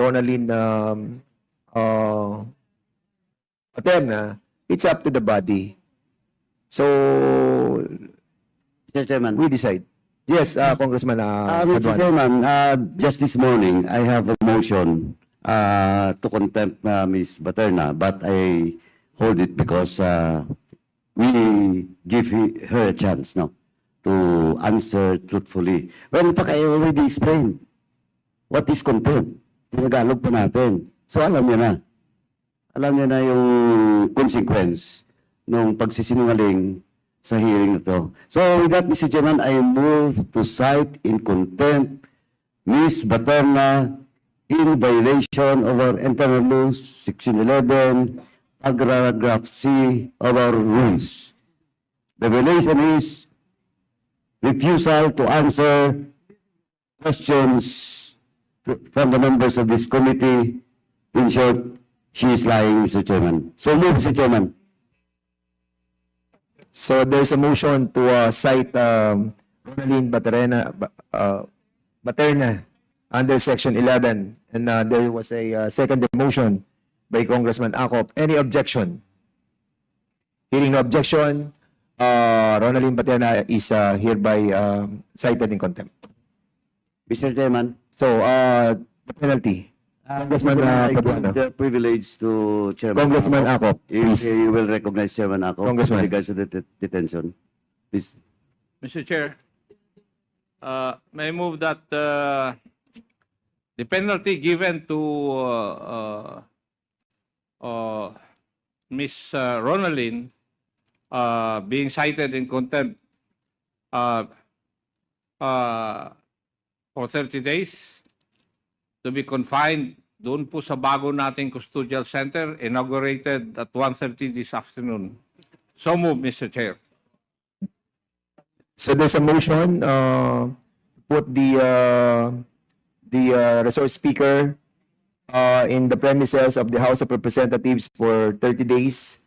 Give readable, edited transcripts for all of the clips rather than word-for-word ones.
Ronaldin Paterna, it's up to the body. So, Mr. Chairman. we decide. Yes, Congressman Mr. Paduan. Chairman, just this morning, I have a motion to contempt Ms. Baterna, but I hold it because we give her a chance now to answer truthfully. Well, in fact, I already explained what is contempt. Tinagalog pa natin. So, alam niya na. Alam niya na yung consequence ng pagsisinungaling sa hearing na to. So, with that, Mr. Chairman, I move to cite in contempt Ms. Baterna in violation of our internal laws, Section 11, paragraph C of our rules. The violation is refusal to answer questions from the members of this committee. In short, she is lying, Mr. Chairman. So move, Mr. Chairman. So, there's a motion to cite Ronaldin Paterna under Section 11. And there was a second motion by Congressman Acop. Any objection? Hearing no objection, Ronaldin Paterna is hereby cited in contempt. Mr. Chairman. So, the penalty. Congressman I give Paduan. the privilege to Chairman Congressman Acop, If please. you will recognize Chairman Acop Congressman. with regards to the detention. Please. Mr. Chair, may I move that the penalty given to Ms. Ronaldin being cited in contempt for 30 days to be confined doon po sa bago nating custodial center inaugurated at 1:30 this afternoon. So move, Mr. Chair. So there's a motion put the resource speaker in the premises of the House of Representatives for 30 days.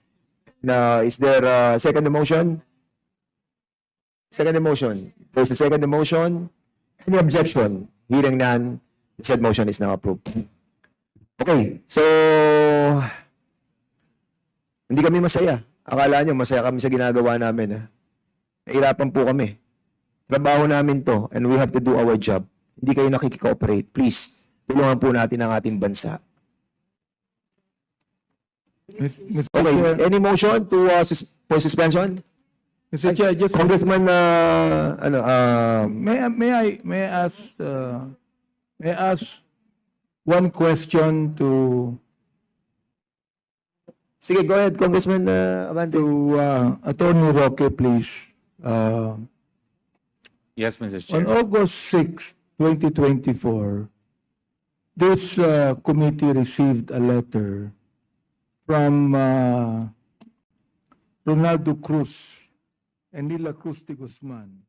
Is there a second motion? Second motion. There's a second motion. Any objection? Hearing none, the said motion is now approved. Okay, so hindi kami masaya. Akala nyo masaya kami sa ginagawa namin. Nahirapan po kami. Trabaho namin to and we have to do our job. Hindi kayo nakikikooperate. Please, tulungan po natin ang ating bansa. Mr. Okay, Chair, any motion to for suspension? Mr. Chair, just Congressman, may I ask one question to sige, go ahead, Congressman Abante. Attorney Roque, please. Yes, Mr. Chair. On August 6, 2024, this committee received a letter from Ronaldo Cruz and Nila Cruz de Guzman